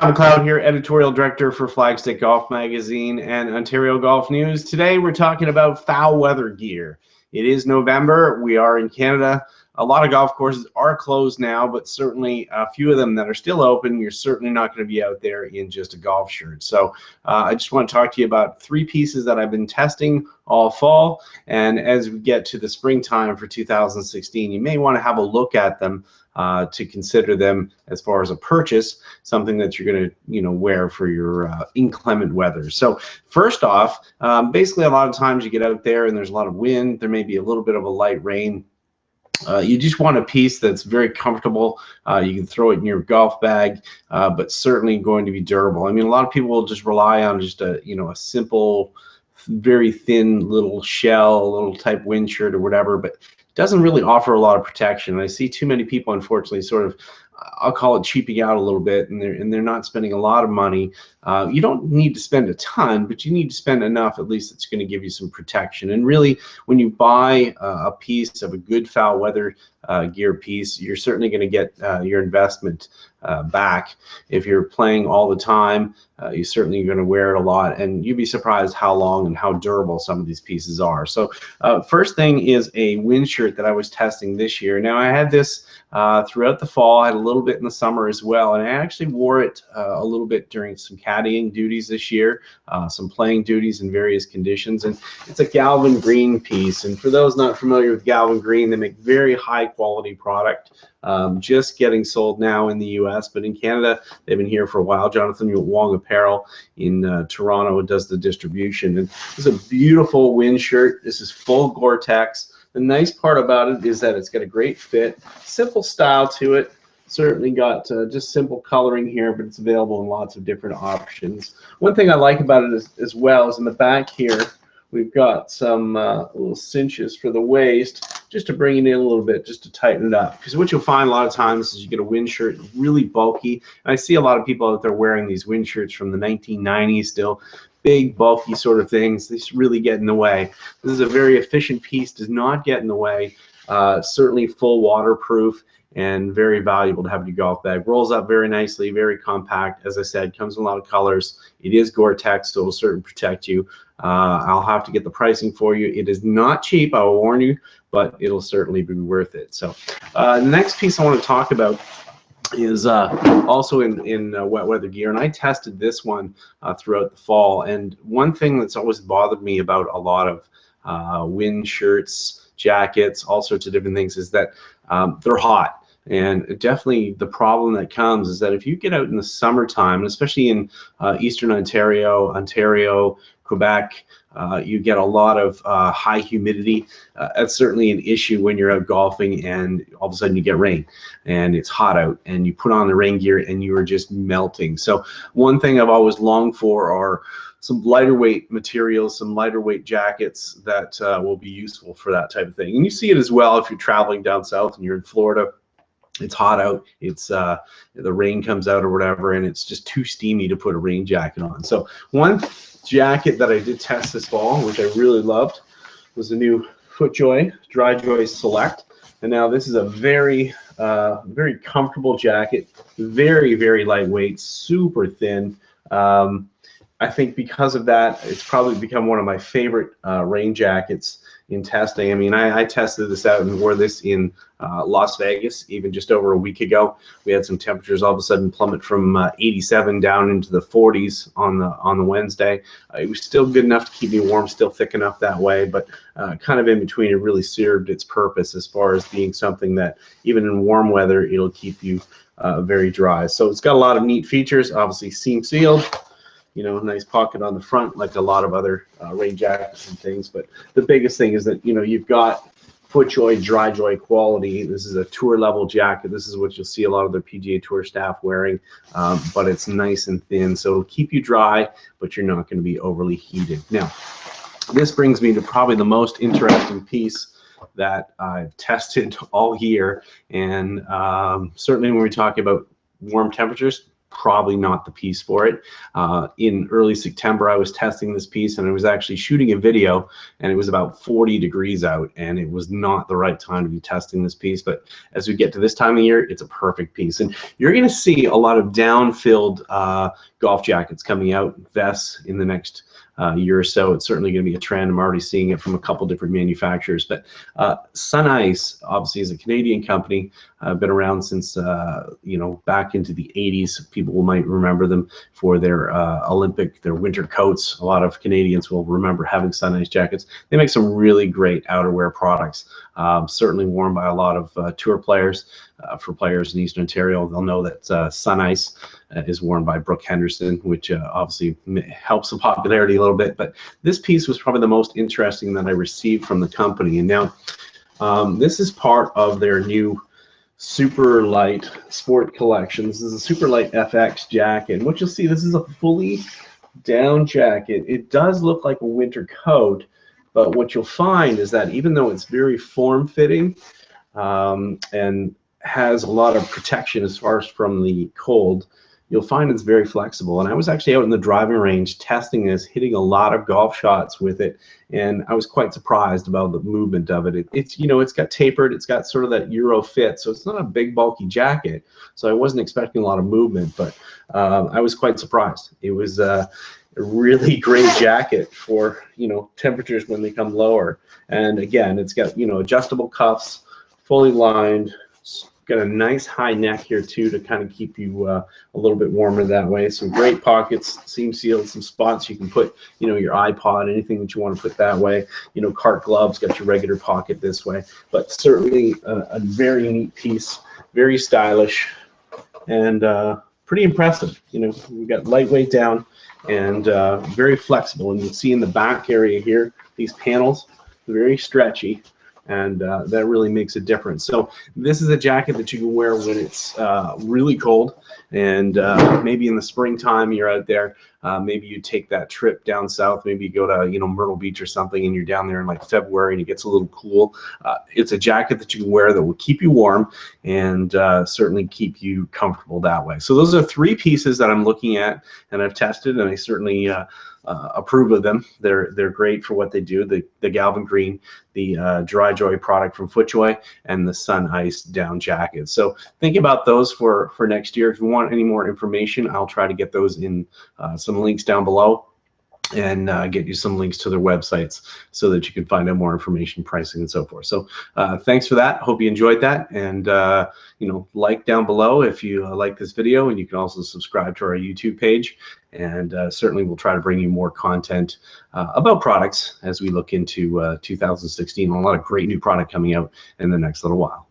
MacLeod here, editorial director for Flagstick Golf Magazine and Ontario Golf News. Today we're talking about foul weather gear. It is November. We are in Canada. A lot of golf courses are closed now, but certainly a few of them that are still open, you're certainly not going to be out there in just a golf shirt. So I just want to talk to you about three pieces that I've been testing all fall. And as we get to the springtime for 2016, you may want to have a look at them to consider them as far as a purchase, something that you're going to wear for your inclement weather. So first off, basically a lot of times you get out there and there's a lot of wind, there may be a little bit of a light rain. You just want a piece that's very comfortable. You can throw it in your golf bag, but certainly going to be durable. I mean, a lot of people will just rely on just a simple, very thin little shell, a little type wind shirt or whatever, but it doesn't really offer a lot of protection. And I see too many people, unfortunately, sort of, I'll call it cheaping out a little bit, and they're not spending a lot of money. You don't need to spend a ton, but you need to spend enough, at least it's going to give you some protection. And really, when you buy a piece of a good foul weather gear piece, you're certainly going to get your investment back. If you're playing all the time, you're certainly going to wear it a lot, and you'd be surprised how long and how durable some of these pieces are. So first thing is a wind shirt that I was testing this year. Now I had this throughout the fall. I had a little bit in the summer as well, and I actually wore it a little bit during some caddying duties this year, some playing duties in various conditions. And it's a Galvin Green piece, and for those not familiar with Galvin Green, they make very high quality product, just getting sold now in the US, but in Canada they've been here for a while. Jonathan Wong Apparel in Toronto does the distribution, and it's a beautiful wind shirt. This is full Gore-Tex. The nice part about it is that it's got a great fit, simple style to it. Certainly got just simple coloring here, but it's available in lots of different options. One thing I like about it as well is in the back here, we've got some little cinches for the waist, just to bring it in a little bit, just to tighten it up. Because what you'll find a lot of times is you get a wind shirt really bulky. And I see a lot of people out there wearing these wind shirts from the 1990s still. Big, bulky sort of things. They really get in the way. This is a very efficient piece, does not get in the way. Certainly full waterproof and very valuable to have in your golf bag. Rolls up very nicely, very compact. As I said, comes in a lot of colors. It is Gore-Tex, so it'll certainly protect you. I'll have to get the pricing for you. It is not cheap, I will warn you, but it'll certainly be worth it. So the next piece I want to talk about is also in wet weather gear, and I tested this one throughout the fall. And one thing that's always bothered me about a lot of wind shirts, jackets, all sorts of different things is that they're hot. And definitely the problem that comes is that if you get out in the summertime, especially in Eastern Ontario, Quebec, you get a lot of high humidity. That's certainly an issue when you're out golfing and all of a sudden you get rain and it's hot out and you put on the rain gear and you are just melting. So one thing I've always longed for are some lighter weight materials, some lighter weight jackets that will be useful for that type of thing. And you see it as well if you're traveling down south and you're in Florida. It's hot out, it's the rain comes out or whatever, and it's just too steamy to put a rain jacket on. So one jacket that I did test this fall, which I really loved, was the new FootJoy DryJoys Select. And now this is a very very comfortable jacket, very, very lightweight, super thin. I think because of that, it's probably become one of my favorite rain jackets in testing. I mean, I tested this out and wore this in Las Vegas even just over a week ago. We had some temperatures all of a sudden plummet from 87 down into the 40s on the Wednesday. It was still good enough to keep me warm, still thick enough that way, but kind of in between. It really served its purpose as far as being something that even in warm weather it'll keep you very dry. So it's got a lot of neat features. Obviously seam sealed. Nice pocket on the front like a lot of other rain jackets and things. But the biggest thing is that, you've got FootJoy, DryJoy quality. This is a tour level jacket. This is what you'll see a lot of the PGA Tour staff wearing, but it's nice and thin. So it'll keep you dry, but you're not going to be overly heated. Now, this brings me to probably the most interesting piece that I've tested all year. And certainly when we talk about warm temperatures, probably not the piece for it. In early September, I was testing this piece, and I was actually shooting a video, and it was about 40 degrees out, and it was not the right time to be testing this piece. But as we get to this time of year, it's a perfect piece. And you're going to see a lot of down-filled golf jackets coming out, vests, in the next year or so. It's certainly going to be a trend. I'm already seeing it from a couple different manufacturers. But SunIce, obviously, is a Canadian company. Been around since back into the 80s. People might remember them for their their winter coats. A lot of Canadians will remember having SunIce jackets. They make some really great outerwear products. Certainly worn by a lot of tour players. For players in Eastern Ontario, they'll know that SunIce is worn by Brooke Henderson, which obviously helps the popularity a little bit. But this piece was probably the most interesting that I received from the company. And now this is part of their new super light sport collection. This is a super light FX jacket. And what you'll see, this is a fully down jacket. It does look like a winter coat, but what you'll find is that even though it's very form-fitting and has a lot of protection as far as from the cold, you'll find it's very flexible. And I was actually out in the driving range testing this, hitting a lot of golf shots with it, and I was quite surprised about the movement of it. It's got tapered, it's got sort of that Euro fit, so it's not a big bulky jacket, so I wasn't expecting a lot of movement, but I was quite surprised. It was a really great jacket for temperatures when they come lower. And again, it's got adjustable cuffs, fully lined. Got a nice high neck here too to kind of keep you a little bit warmer that way. Some great pockets, seam sealed, some spots you can put your iPod, anything that you want to put that way. Cart gloves, got your regular pocket this way. But certainly a very neat piece, very stylish, and pretty impressive. We've got lightweight down and very flexible. And you can see in the back area here, these panels, very stretchy. And that really makes a difference. So this is a jacket that you can wear when it's really cold, and maybe in the springtime you're out there. Maybe you take that trip down south. Maybe you go to Myrtle Beach or something, and you're down there in like February and it gets a little cool. It's a jacket that you can wear that will keep you warm and certainly keep you comfortable that way. So those are 3 pieces that I'm looking at and I've tested, and I certainly approve of them. They're great for what they do. The Galvin Green, the DryJoy product from FootJoy, and the SunIce down jacket. So think about those for next year. If you want any more information, I'll try to get those in some links down below, and get you some links to their websites so that you can find out more information, pricing, and so forth. So thanks for that. Hope you enjoyed that, and like down below if you like this video, and you can also subscribe to our YouTube page, and certainly we'll try to bring you more content about products as we look into 2016. A lot of great new product coming out in the next little while.